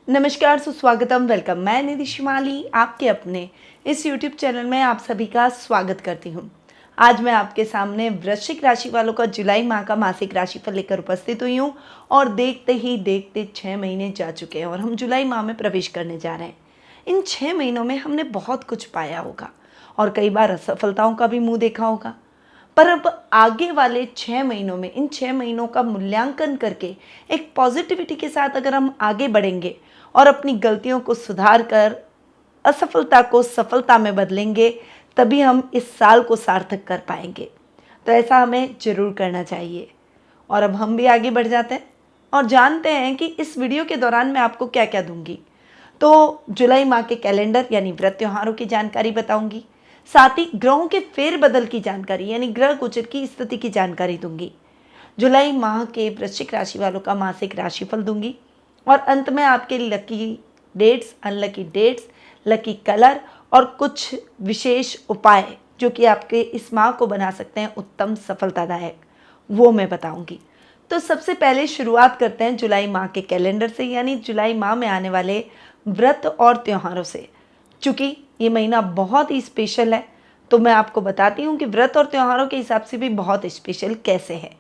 नमस्कार, सुस्वागतम, वेलकम। मैं निधि शिमाली आपके अपने इस YouTube चैनल में आप सभी का स्वागत करती हूँ। आज मैं आपके सामने वृश्चिक राशि वालों का जुलाई माह का मासिक राशिफल लेकर उपस्थित हुई हूँ और देखते ही देखते 6 महीने जा चुके हैं और हम जुलाई माह में प्रवेश करने जा रहे हैं। इन 6 महीनों में हमने बहुत कुछ पाया होगा और कई बार असफलताओं का भी मुँह देखा होगा। पर अब आगे वाले 6 महीनों में इन 6 महीनों का मूल्यांकन करके एक पॉजिटिविटी के साथ अगर हम आगे बढ़ेंगे और अपनी गलतियों को सुधार कर असफलता को सफलता में बदलेंगे, तभी हम इस साल को सार्थक कर पाएंगे। तो ऐसा हमें ज़रूर करना चाहिए। और अब हम भी आगे बढ़ जाते हैं और जानते हैं कि इस वीडियो के दौरान मैं आपको क्या क्या दूंगी। तो जुलाई माह के कैलेंडर यानी व्रत त्योहारों की जानकारी बताऊंगी, साथ ही ग्रहों के फेरबदल की जानकारी यानी ग्रह गोचर की स्थिति की जानकारी दूंगी। जुलाई माह के वृश्चिक राशि वालों का मासिक राशिफल दूंगी और अंत में आपके lucky dates, unlucky dates, lucky colour और कुछ विशेष उपाय जो कि आपके इस माह को बना सकते हैं उत्तम सफलतादायक, वो मैं बताऊंगी। तो सबसे पहले शुरुआत करते हैं जुलाई माह के कैलेंडर से यानी जुलाई माह में आने वाले व्रत और त्योहारों से। चूँकि ये महीना बहुत ही स्पेशल है, तो मैं आपको बताती हूँ कि व्रत और त्योहारों के हिसाब से भी बहुत स्पेशल कैसे है।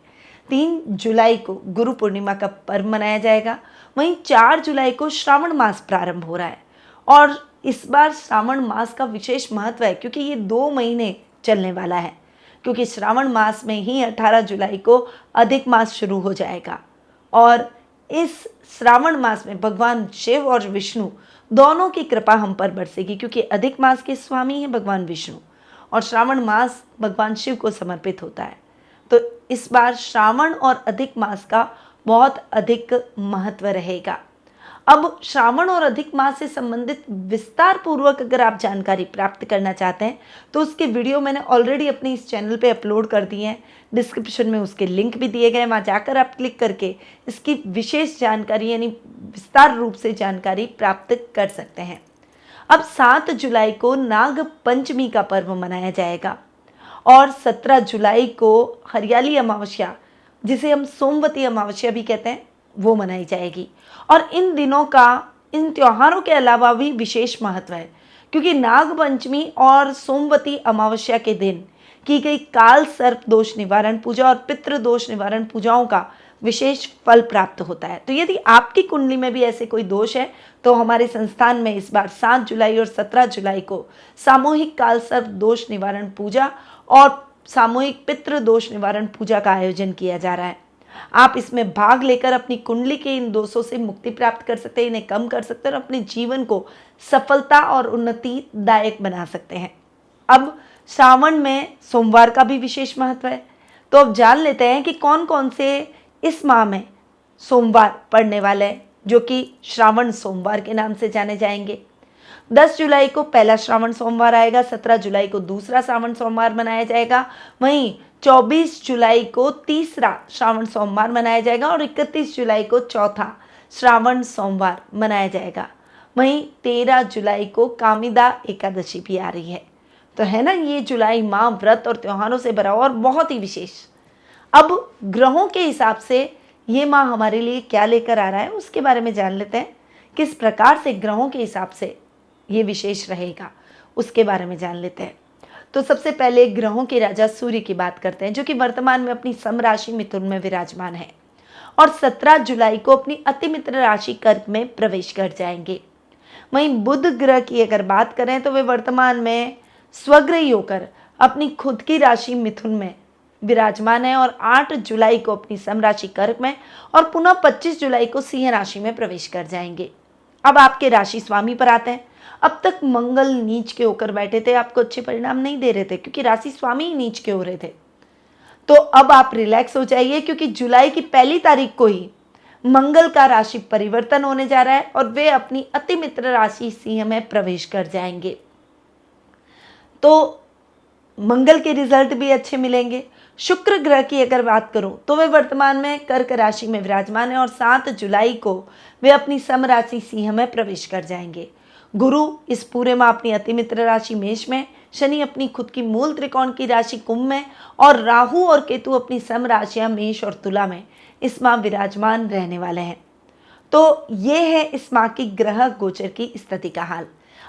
3 जुलाई को गुरु पूर्णिमा का पर्व मनाया जाएगा। वहीं 4 जुलाई को श्रावण मास प्रारंभ हो रहा है और इस बार श्रावण मास का विशेष महत्व है क्योंकि ये 2 महीने चलने वाला है, क्योंकि श्रावण मास में ही 18 जुलाई को अधिक मास शुरू हो जाएगा और इस श्रावण मास में भगवान शिव और विष्णु दोनों की कृपा हम पर बरसेगी, क्योंकि अधिक मास के स्वामी हैं भगवान विष्णु और श्रावण मास भगवान शिव को समर्पित होता है। तो इस बार श्रावण और अधिक मास का बहुत अधिक महत्व रहेगा। अब श्रावण और अधिक मास से संबंधित विस्तार पूर्वक अगर आप जानकारी प्राप्त करना चाहते हैं तो उसके वीडियो मैंने ऑलरेडी अपने इस चैनल पे अपलोड कर दिए हैं। डिस्क्रिप्शन में उसके लिंक भी दिए गए हैं, वहाँ जाकर आप क्लिक करके इसकी विशेष जानकारी यानी विस्तार रूप से जानकारी प्राप्त कर सकते हैं। अब 7 जुलाई को नाग पंचमी का पर्व मनाया जाएगा और 17 जुलाई को हरियाली अमावस्या, जिसे हम सोमवती अमावस्या भी कहते हैं, वो मनाई जाएगी। और इन दिनों का इन त्योहारों के अलावा भी विशेष महत्व है, क्योंकि नाग पंचमी और सोमवती अमावस्या के दिन की गई काल सर्प दोष निवारण पूजा और पितृ दोष निवारण पूजाओं का विशेष फल प्राप्त होता है। तो यदि आपकी कुंडली में भी ऐसे कोई दोष है तो हमारे संस्थान में इस बार 7 जुलाई और 17 जुलाई को सामूहिक काल सर्प दोष निवारण पूजा और सामूहिक पितृ दोष निवारण पूजा का आयोजन किया जा रहा है। आप इसमें भाग लेकर अपनी कुंडली के इन दोषों से मुक्ति प्राप्त कर सकते हैं, इन्हें कम कर सकते हैं और अपने जीवन को सफलता और उन्नतिदायक बना सकते हैं। अब श्रावण में सोमवार का भी विशेष महत्व है, तो अब जान लेते हैं कि कौन कौन से इस माह में सोमवार पड़ने वाले हैं, जो कि श्रावण सोमवार के नाम से जाने जाएंगे। 10 जुलाई को पहला श्रावण सोमवार आएगा, 17 जुलाई को दूसरा श्रावण सोमवार मनाया जाएगा, वहीं 24 जुलाई को तीसरा श्रावण सोमवार मनाया जाएगा और 31 जुलाई को चौथा श्रावण सोमवार मनाया जाएगा। वहीं 13 जुलाई को कामिदा एकादशी भी आ रही है। तो है ना, ये जुलाई माह व्रत और त्योहारों से भरा और बहुत ही विशेष। अब ग्रहों के हिसाब से ये माह हमारे लिए क्या लेकर आ रहा है उसके बारे में जान लेते हैं। किस प्रकार से ग्रहों के हिसाब से ये विशेष रहेगा उसके बारे में जान लेते हैं। तो सबसे पहले ग्रहों के राजा सूर्य की बात करते हैं, जो कि वर्तमान में अपनी सम राशि मिथुन में विराजमान है और 17 जुलाई को अपनी अति मित्र राशि कर्क में प्रवेश कर जाएंगे। वहीं बुध ग्रह की अगर बात करें तो वे वर्तमान में स्वग्रही होकर अपनी खुद की राशि मिथुन में विराजमान है और 8 जुलाई को अपनी सम राशि कर्क में और पुनः 25 जुलाई को सिंह राशि में प्रवेश कर जाएंगे। अब आपके राशि स्वामी पर आते हैं। अब तक मंगल नीच के होकर बैठे थे, आपको अच्छे परिणाम नहीं दे रहे थे क्योंकि राशि स्वामी ही नीच के हो रहे थे। तो अब आप रिलैक्स हो जाइए, क्योंकि जुलाई की 1 तारीख को ही मंगल का राशि परिवर्तन होने जा रहा है और वे अपनी अति मित्र राशि सिंह में प्रवेश कर जाएंगे। तो मंगल के रिजल्ट भी अच्छे मिलेंगे। शुक्र ग्रह की अगर बात करूं तो वे वर्तमान में कर्क राशि में विराजमान है और 7 जुलाई को वे अपनी सम राशि सिंह में प्रवेश कर जाएंगे। गुरु इस पूरे माह अपनी अति मित्र राशि मेष में, शनि अपनी खुद की मूल त्रिकोण की राशि कुंभ में और राहु और केतु अपनी सम राशियां मेष और तुला में इस माह विराजमान रहने वाले हैं। तो ये है इस माह की ग्रह गोचर की स्थिति का हाल।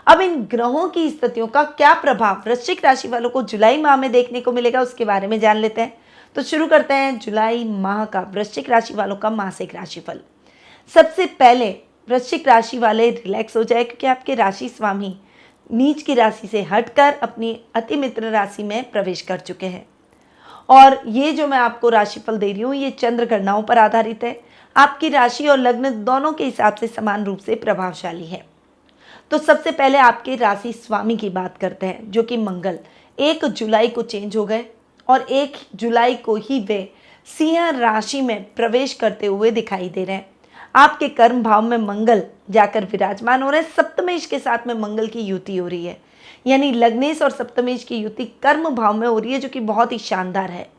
अब इन ग्रहों की स्थितियों का क्या प्रभाव वृश्चिक राशि वालों को जुलाई माह में देखने को मिलेगा, उसके बारे में जान लेते हैं। तो शुरू करते हैं जुलाई माह का वृश्चिक राशि वालों का मासिक राशिफल। सबसे पहले वृश्चिक राशि वाले रिलैक्स हो जाए, क्योंकि आपके राशि स्वामी नीच की राशि से हटकर अपनी अति मित्र राशि में प्रवेश कर चुके हैं। और ये जो मैं आपको राशिफल दे रही हूँ ये चंद्र गणनाओं पर आधारित है। आपकी राशि और लग्न दोनों के हिसाब से समान रूप से प्रभावशाली है। तो सबसे पहले आपके राशि स्वामी की बात करते हैं, जो कि मंगल 1 जुलाई को चेंज हो गए और 1 जुलाई को ही वे सिंह राशि में प्रवेश करते हुए दिखाई दे रहे हैं। आपके कर्म भाव में मंगल जाकर विराजमान हो रहे हैं। सप्तमेश के साथ में मंगल की युति हो रही है, यानी लग्नेश और सप्तमेश की युति कर्म भाव में हो रही है, जो कि बहुत ही शानदार है।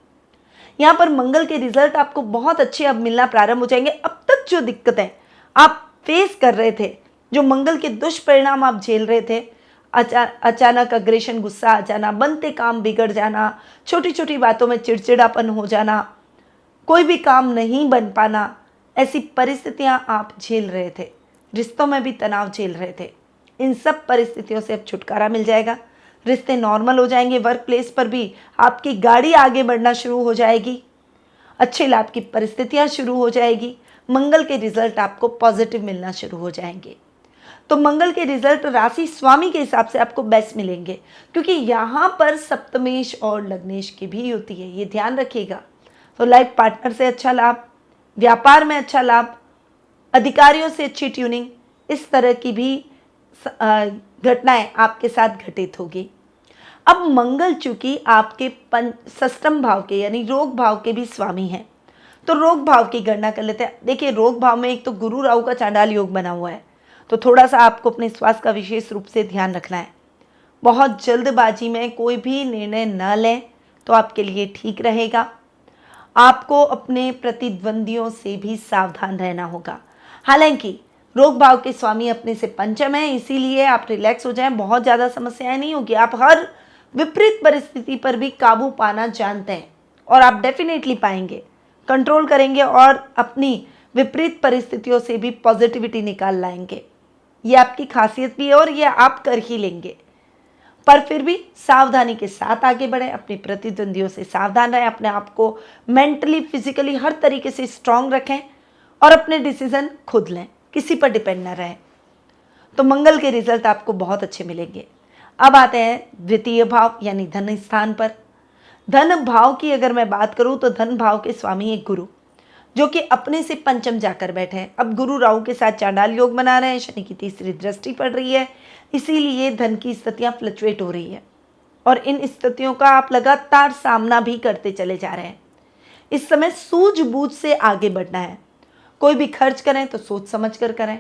यहाँ पर मंगल के रिजल्ट आपको बहुत अच्छे अब मिलना प्रारंभ हो जाएंगे। अब तक जो दिक्कतें आप फेस कर रहे थे, जो मंगल के दुष्परिणाम आप झेल रहे थे, अचानक अग्रेशन, गुस्सा आ जाना, बनते काम बिगड़ जाना, छोटी छोटी बातों में चिड़चिड़ापन हो जाना, कोई भी काम नहीं बन पाना, ऐसी परिस्थितियां आप झेल रहे थे, रिश्तों में भी तनाव झेल रहे थे, इन सब परिस्थितियों से अब छुटकारा मिल जाएगा। रिश्ते नॉर्मल हो जाएंगे। वर्क प्लेस पर भी आपकी गाड़ी आगे बढ़ना शुरू हो जाएगी। अच्छे लाभ की परिस्थितियां शुरू हो जाएगी। मंगल के रिजल्ट आपको पॉजिटिव मिलना शुरू हो जाएंगे। तो मंगल के रिजल्ट राशि स्वामी के हिसाब से आपको बेस्ट मिलेंगे, क्योंकि यहाँ पर सप्तमेश और लग्नेश की भी होती है, ये ध्यान रखिएगा। तो लाइफ पार्टनर से अच्छा लाभ, व्यापार में अच्छा लाभ, अधिकारियों से अच्छी ट्यूनिंग, इस तरह की भी घटनाएं आपके साथ घटित होगी। अब मंगल चूंकि आपके षष्ठम भाव के यानी रोग भाव के भी स्वामी हैं, तो रोग भाव की गणना कर लेते हैं। देखिए, रोग भाव में एक तो गुरु राहु का चांडाल योग बना हुआ है, तो थोड़ा सा आपको अपने स्वास्थ्य का विशेष रूप से ध्यान रखना है। बहुत जल्दबाजी में कोई भी निर्णय न लें तो आपके लिए ठीक रहेगा। आपको अपने प्रतिद्वंदियों से भी सावधान रहना होगा। हालांकि रोग भाव के स्वामी अपने से पंचम है, इसीलिए आप रिलैक्स हो जाएं, बहुत ज़्यादा समस्याएं नहीं होगी। आप हर विपरीत परिस्थिति पर भी काबू पाना जानते हैं और आप डेफिनेटली पाएंगे, कंट्रोल करेंगे और अपनी विपरीत परिस्थितियों से भी पॉजिटिविटी निकाल लाएंगे। ये आपकी खासियत भी है और ये आप कर ही लेंगे। पर फिर भी सावधानी के साथ आगे बढ़ें, अपने प्रतिद्वंदियों से सावधान रहें, अपने आप को मेंटली फिजिकली हर तरीके से स्ट्रांग रखें और अपने डिसीजन खुद लें, किसी पर डिपेंड न रहें। तो मंगल के रिजल्ट आपको बहुत अच्छे मिलेंगे। अब आते हैं द्वितीय भाव यानी धन स्थान पर। धन भाव की अगर मैं बात करूं तो धन भाव के स्वामी है गुरु, जो कि अपने से पंचम जाकर बैठे हैं। अब गुरु राहु के साथ चांडाल योग बना रहे हैं, शनि की तीसरी दृष्टि पड़ रही है, इसीलिए धन की स्थितियां फ्लक्चुएट हो रही है और इन स्थितियों का आप लगातार सामना भी करते चले जा रहे हैं। इस समय सूझबूझ से आगे बढ़ना है। कोई भी खर्च करें तो सोच समझ कर करें।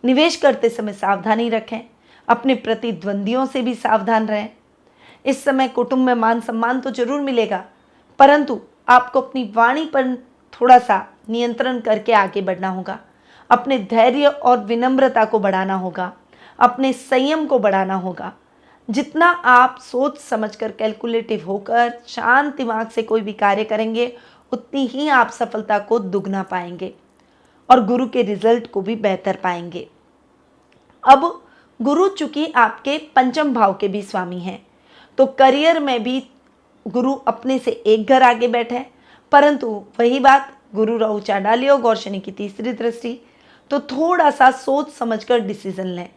निवेश करते समय सावधानी रखें। अपने प्रतिद्वंदियों से भी सावधान रहें। इस समय कुटुंब में मान सम्मान तो जरूर मिलेगा, परंतु आपको अपनी वाणी पर थोड़ा सा नियंत्रण करके आगे बढ़ना होगा। अपने धैर्य और विनम्रता को बढ़ाना होगा, अपने संयम को बढ़ाना होगा। जितना आप सोच समझकर कैलकुलेटिव होकर शांत दिमाग से कोई भी कार्य करेंगे, उतनी ही आप सफलता को दुगना पाएंगे और गुरु के रिजल्ट को भी बेहतर पाएंगे। अब गुरु चूंकि आपके पंचम भाव के भी स्वामी हैं, तो करियर में भी गुरु अपने से एक घर आगे बैठे हैं, परंतु वही बात, गुरु राहु चांडाल योग और शनि की तीसरी दृष्टि, तो थोड़ा सा सोच समझकर डिसीजन लें।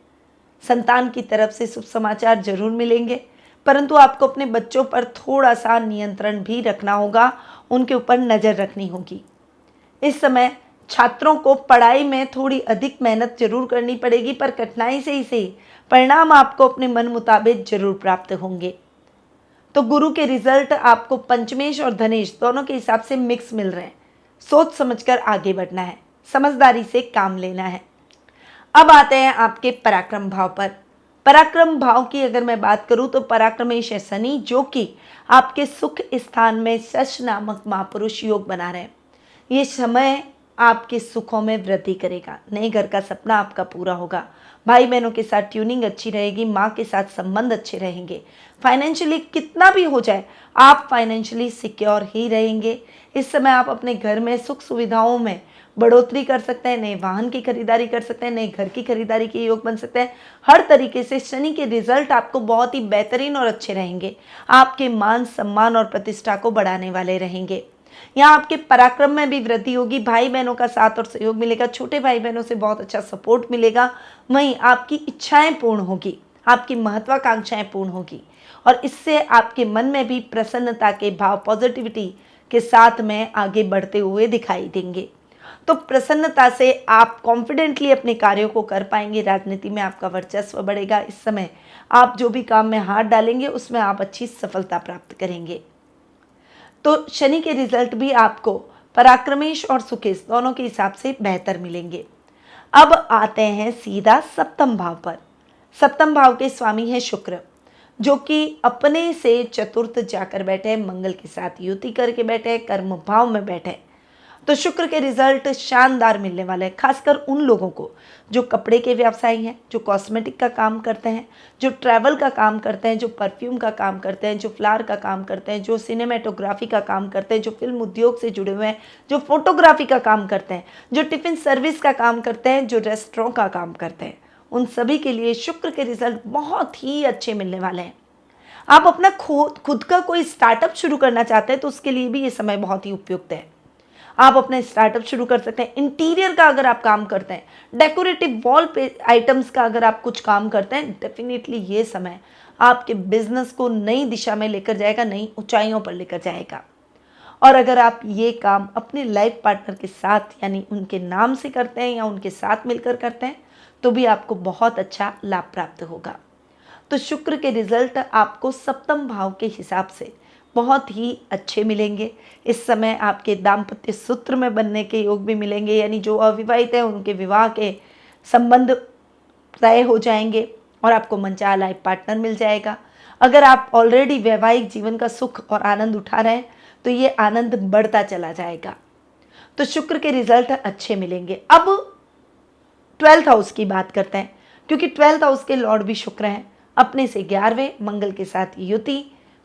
संतान की तरफ से शुभ समाचार जरूर मिलेंगे, परंतु आपको अपने बच्चों पर थोड़ा सा नियंत्रण भी रखना होगा, उनके ऊपर नज़र रखनी होगी। इस समय छात्रों को पढ़ाई में थोड़ी अधिक मेहनत जरूर करनी पड़ेगी, पर कठिनाई से ही सही परिणाम आपको अपने मन मुताबिक जरूर प्राप्त होंगे। तो गुरु के रिजल्ट आपको पंचमेश और धनेश दोनों के हिसाब से मिक्स मिल रहे हैं। सोच समझकर आगे बढ़ना है, समझदारी से काम लेना है। अब आते हैं आपके पराक्रम भाव पर। पराक्रम भाव की अगर मैं बात करूं तो पराक्रमेश है शनि, जो कि आपके सुख स्थान में शश नामक महापुरुष योग बना रहे हैं। ये समय आपके सुखों में वृद्धि करेगा। नए घर का सपना आपका पूरा होगा। भाई बहनों के साथ ट्यूनिंग अच्छी रहेगी। माँ के साथ संबंध अच्छे रहेंगे। फाइनेंशियली कितना भी हो जाए, आप फाइनेंशियली सिक्योर ही रहेंगे। इस समय आप अपने घर में सुख सुविधाओं में बढ़ोतरी कर सकते हैं, नए वाहन की खरीदारी कर सकते हैं, नए घर की खरीदारी के योग बन सकते हैं। हर तरीके से शनि के रिजल्ट आपको बहुत ही बेहतरीन और अच्छे रहेंगे। आपके मान सम्मान और प्रतिष्ठा को बढ़ाने वाले रहेंगे। यहाँ आपके पराक्रम में भी वृद्धि होगी, भाई बहनों का साथ और सहयोग मिलेगा, छोटे भाई बहनों से बहुत अच्छा सपोर्ट मिलेगा। वहीं आपकी इच्छाएं पूर्ण होगी, आपकी महत्वाकांक्षाएं पूर्ण होगी और इससे आपके मन में भी प्रसन्नता के भाव, पॉजिटिविटी के साथ में आगे बढ़ते हुए दिखाई देंगे। तो प्रसन्नता से आप कॉन्फिडेंटली अपने कार्यों को कर पाएंगे। राजनीति में आपका वर्चस्व बढ़ेगा। इस समय आप जो भी काम में हाथ डालेंगे उसमें आप अच्छी सफलता प्राप्त करेंगे। तो शनि के रिजल्ट भी आपको पराक्रमेश और सुकेश दोनों के हिसाब से बेहतर मिलेंगे। अब आते हैं सीधा सप्तम भाव पर। सप्तम भाव के स्वामी हैं शुक्र, जो कि अपने से चतुर्थ जाकर बैठे हैं, मंगल के साथ युति करके बैठे हैं, कर्म भाव में बैठे हैं। तो शुक्र के रिजल्ट शानदार मिलने वाले हैं, खासकर उन लोगों को जो कपड़े के व्यवसायी हैं, जो कॉस्मेटिक का काम करते हैं, जो ट्रैवल का काम करते हैं, जो परफ्यूम का काम करते हैं, जो फ्लावर का काम करते हैं, जो सिनेमेटोग्राफी का काम करते हैं, जो फिल्म उद्योग से जुड़े हुए हैं, जो फोटोग्राफी का काम करते हैं, जो टिफिन सर्विस का काम करते हैं, जो रेस्टोरेंट का काम करते हैं, उन सभी के लिए शुक्र के रिजल्ट बहुत ही अच्छे मिलने वाले हैं। आप अपना खुद का कोई स्टार्टअप शुरू करना चाहते हैं तो उसके लिए भी ये समय बहुत ही उपयुक्त है। आप अपना स्टार्टअप शुरू कर सकते हैं। इंटीरियर का अगर आप काम करते हैं, डेकोरेटिव वॉल पे आइटम्स का अगर आप कुछ काम करते हैं, डेफिनेटली ये समय आपके बिजनेस को नई दिशा में लेकर जाएगा, नई ऊंचाइयों पर लेकर जाएगा। और अगर आप ये काम अपने लाइफ पार्टनर के साथ यानी उनके नाम से करते हैं या उनके साथ मिलकर करते हैं तो भी आपको बहुत अच्छा लाभ प्राप्त होगा। तो शुक्र के रिजल्ट आपको सप्तम भाव के हिसाब से बहुत ही अच्छे मिलेंगे। इस समय आपके दाम्पत्य सूत्र में बनने के योग भी मिलेंगे, यानी जो अविवाहित हैं उनके विवाह के संबंध तय हो जाएंगे और आपको मनचाहा लाइफ पार्टनर मिल जाएगा। अगर आप ऑलरेडी वैवाहिक जीवन का सुख और आनंद उठा रहे हैं तो ये आनंद बढ़ता चला जाएगा। तो शुक्र के रिजल्ट अच्छे मिलेंगे। अब 12th हाउस की बात करते हैं, क्योंकि 12th हाउस के लॉर्ड भी शुक्र हैं, अपने से 11वें, मंगल के साथ युति।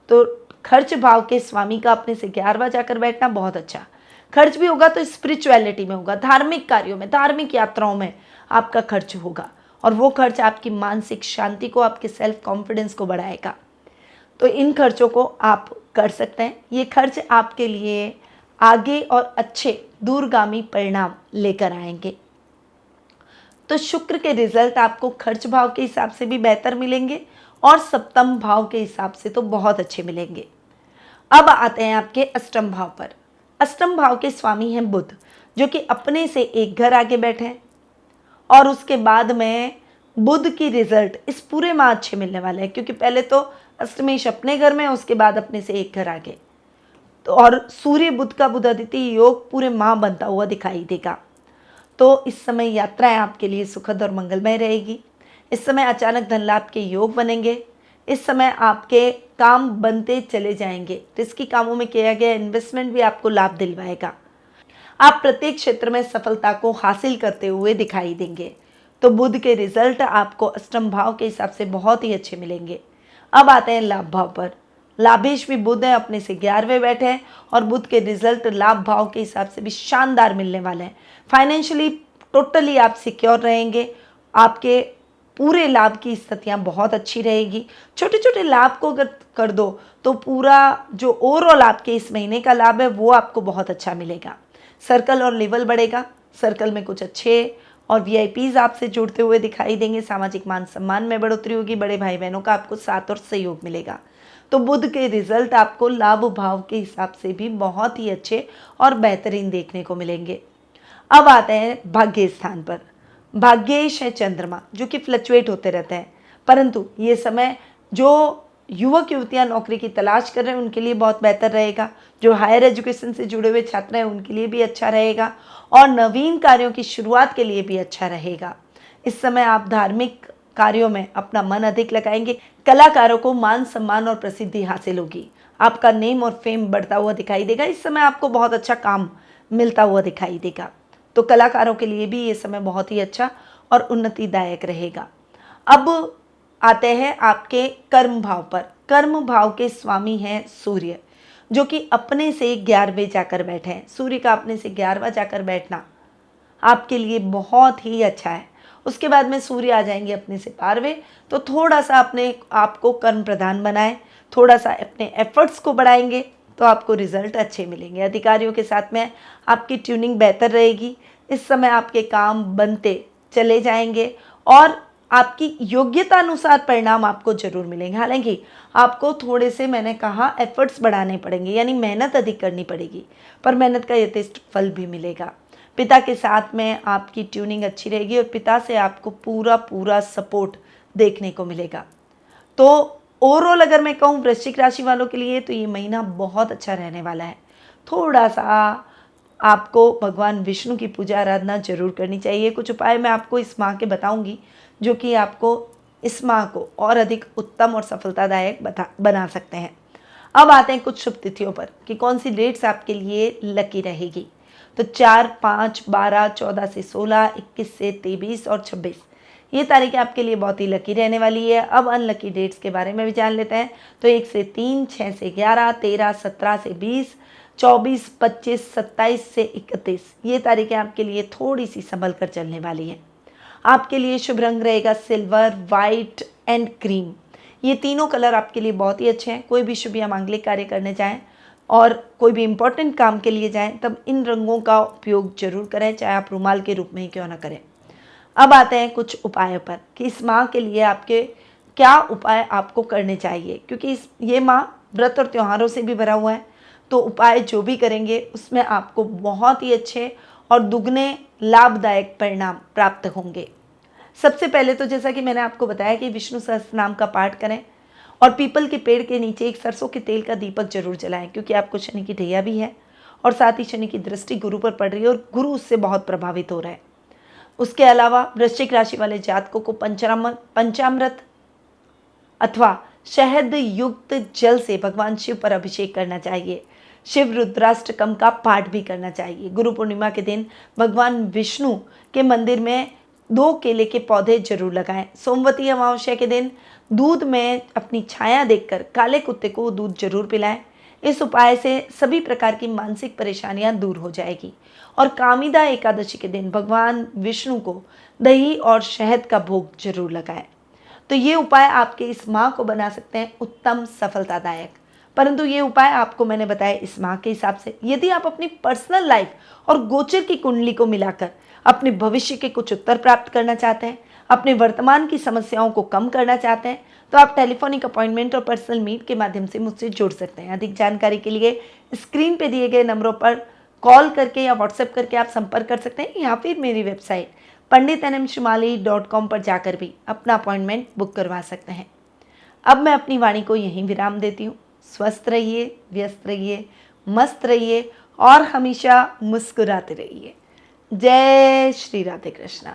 तो खर्च भाव के स्वामी का अपने से 11वां जाकर बैठना बहुत अच्छा। खर्च भी होगा तो स्पिरिचुअलिटी में होगा, धार्मिक कार्यों में, धार्मिक यात्राओं में आपका खर्च होगा और वो खर्च आपकी मानसिक शांति को, आपके सेल्फ कॉन्फिडेंस को बढ़ाएगा। तो इन खर्चों को आप कर सकते हैं। ये खर्च आपके लिए आगे और अच्छे दूरगामी परिणाम लेकर आएंगे। तो शुक्र के रिजल्ट आपको खर्च भाव के हिसाब से भी बेहतर मिलेंगे और सप्तम भाव के हिसाब से तो बहुत अच्छे मिलेंगे। अब आते हैं आपके अष्टम भाव पर। अष्टम भाव के स्वामी हैं बुध, जो कि अपने से एक घर आगे बैठे हैं और उसके बाद में बुध की रिजल्ट इस पूरे माह अच्छे मिलने वाले हैं, क्योंकि पहले तो अष्टमेश अपने घर में, उसके बाद अपने से एक घर आगे। तो और सूर्य बुध का बुधादित्य योग पूरे माह बनता हुआ दिखाई देगा। तो इस समय यात्राएं आपके लिए सुखद और मंगलमय रहेगी। इस समय अचानक धन लाभ के योग बनेंगे। इस समय आपके काम बनते चले जाएंगे। रिस्की कामों में किया गया इन्वेस्टमेंट भी आपको लाभ दिलवाएगा। आप प्रत्येक क्षेत्र में सफलता को हासिल करते हुए दिखाई देंगे। तो बुध के रिजल्ट आपको अष्टम भाव के हिसाब से बहुत ही अच्छे मिलेंगे। अब आते हैं लाभ भाव पर। लाभेश भी बुध है, अपने से 11वें बैठे हैं और बुध के रिजल्ट लाभ भाव के हिसाब से भी शानदार मिलने वाले हैं। फाइनेंशियली टोटली आप सिक्योर रहेंगे। आपके पूरे लाभ की स्थितियाँ बहुत अच्छी रहेगी। छोटे छोटे लाभ को अगर कर दो तो पूरा जो ओवरऑल आपके इस महीने का लाभ है वो आपको बहुत अच्छा मिलेगा। सर्कल और लेवल बढ़ेगा। सर्कल में कुछ अच्छे और वीआईपीज आपसे जुड़ते हुए दिखाई देंगे। सामाजिक मान सम्मान में बढ़ोतरी होगी। बड़े भाई बहनों का आपको साथ और सहयोग मिलेगा। तो बुध के रिजल्ट आपको लाभ भाव के हिसाब से भी बहुत ही अच्छे और बेहतरीन देखने को मिलेंगे। अब आते हैं भाग्य स्थान पर। भाग्येश है चंद्रमा, जो कि फ्लक्चुएट होते रहते हैं, परंतु ये समय जो युवक युवतियां नौकरी की तलाश कर रहे हैं उनके लिए बहुत बेहतर रहेगा। जो हायर एजुकेशन से जुड़े हुए छात्र हैं उनके लिए भी अच्छा रहेगा और नवीन कार्यों की शुरुआत के लिए भी अच्छा रहेगा। इस समय आप धार्मिक कार्यों में अपना मन अधिक लगाएंगे। कलाकारों को मान सम्मान और प्रसिद्धि हासिल होगी। आपका नेम और फेम बढ़ता हुआ दिखाई देगा। इस समय आपको बहुत अच्छा काम मिलता हुआ दिखाई देगा। तो कलाकारों के लिए भी ये समय बहुत ही अच्छा और उन्नतिदायक रहेगा। अब आते हैं आपके कर्म भाव पर। कर्म भाव के स्वामी हैं सूर्य, जो कि अपने से 11वें जाकर बैठे हैं। सूर्य का अपने से 11वां जाकर बैठना आपके लिए बहुत ही अच्छा है। उसके बाद में सूर्य आ जाएंगे अपने से 12वें, तो थोड़ा सा अपने आप को कर्म प्रधान बनाएं, थोड़ा सा अपने एफर्ट्स को बढ़ाएंगे तो आपको रिजल्ट अच्छे मिलेंगे। अधिकारियों के साथ में आपकी ट्यूनिंग बेहतर रहेगी। इस समय आपके काम बनते चले जाएंगे और आपकी योग्यता अनुसार परिणाम आपको जरूर मिलेंगे। हालांकि आपको थोड़े से, मैंने कहा, एफर्ट्स बढ़ाने पड़ेंगे, यानी मेहनत अधिक करनी पड़ेगी, पर मेहनत का यथेष्ट फल भी मिलेगा। पिता के साथ में आपकी ट्यूनिंग अच्छी रहेगी और पिता से आपको पूरा सपोर्ट देखने को मिलेगा। तो ओवरऑल अगर मैं कहूँ वृश्चिक राशि वालों के लिए तो ये महीना बहुत अच्छा रहने वाला है। थोड़ा सा आपको भगवान विष्णु की पूजा आराधना जरूर करनी चाहिए। कुछ उपाय मैं आपको इस माह के बताऊंगी जो कि आपको इस माह को और अधिक उत्तम और सफलतादायक बना सकते हैं। अब आते हैं कुछ शुभ तिथियों पर कि कौन सी डेट्स आपके लिए लकी रहेगी। तो 4, 5, 12, 14 से 16, 21 से 23 और 26 ये तारीखें आपके लिए बहुत ही लकी रहने वाली है। अब अनलकी डेट्स के बारे में भी जान लेते हैं। तो 1 से 3, 6 से 11, 13, 17 से 20, 24, 25, 27 से 31 ये तारीखें आपके लिए थोड़ी सी संभल कर चलने वाली हैं। आपके लिए शुभ रंग रहेगा सिल्वर, वाइट एंड क्रीम। ये तीनों कलर आपके लिए बहुत ही अच्छे हैं। कोई भी शुभ या मांगलिक कार्य करने जाएं और कोई भी इंपॉर्टेंट काम के लिए जाएं तब इन रंगों का उपयोग जरूर करें, चाहे आप रुमाल के रूप में ही क्यों ना करें। अब आते हैं कुछ उपायों पर कि इस माह के लिए आपके क्या उपाय आपको करने चाहिए, क्योंकि ये माह व्रत और त्योहारों से भी भरा हुआ है। तो उपाय जो भी करेंगे उसमें आपको बहुत ही अच्छे और दुगने लाभदायक परिणाम प्राप्त होंगे। सबसे पहले तो जैसा कि मैंने आपको बताया कि विष्णु सहस्त्र नाम का पाठ करें और पीपल के पेड़ के नीचे एक सरसों के तेल का दीपक जरूर जलाएं, क्योंकि आपको शनि की ढैया भी है और साथ ही शनि की दृष्टि गुरु पर पड़ रही है और गुरु उससे बहुत प्रभावित हो रहा है। उसके अलावा वृश्चिक राशि वाले जातकों को पंचामृत अथवा शहद युक्त जल से भगवान शिव पर अभिषेक करना चाहिए। शिव रुद्राष्टकम का पाठ भी करना चाहिए। गुरु पूर्णिमा के दिन भगवान विष्णु के मंदिर में 2 केले के पौधे जरूर लगाएं। सोमवती अमावस्या के दिन दूध में अपनी छाया देखकर काले कुत्ते को दूध जरूर पिलाएं। इस उपाय से सभी प्रकार की मानसिक परेशानियां दूर हो जाएगी। और कामिदा एकादशी के दिन भगवान विष्णु को दही और शहद का भोग जरूर लगाएं। तो ये उपाय आपके इस माह को बना सकते हैं उत्तम सफलतादायक। परंतु ये उपाय आपको मैंने बताया इस माह के हिसाब से। यदि आप अपनी पर्सनल लाइफ और गोचर की कुंडली को मिलाकर अपने भविष्य के कुछ उत्तर प्राप्त करना चाहते हैं, अपने वर्तमान की समस्याओं को कम करना चाहते हैं, तो आप टेलीफोनिक अपॉइंटमेंट और पर्सनल मीट के माध्यम से मुझसे जुड़ सकते हैं। अधिक जानकारी के लिए स्क्रीन पे दिए गए नंबरों पर कॉल करके या व्हाट्सएप करके आप संपर्क कर सकते हैं, या फिर मेरी वेबसाइट panditnmshimali.com पर जाकर भी अपना अपॉइंटमेंट बुक करवा सकते हैं। अब मैं अपनी वाणी को यहीं विराम देती हूँ। स्वस्थ रहिए, व्यस्त रहिए, मस्त रहिए और हमेशा मुस्कुराते रहिए। जय श्री राधे कृष्णा।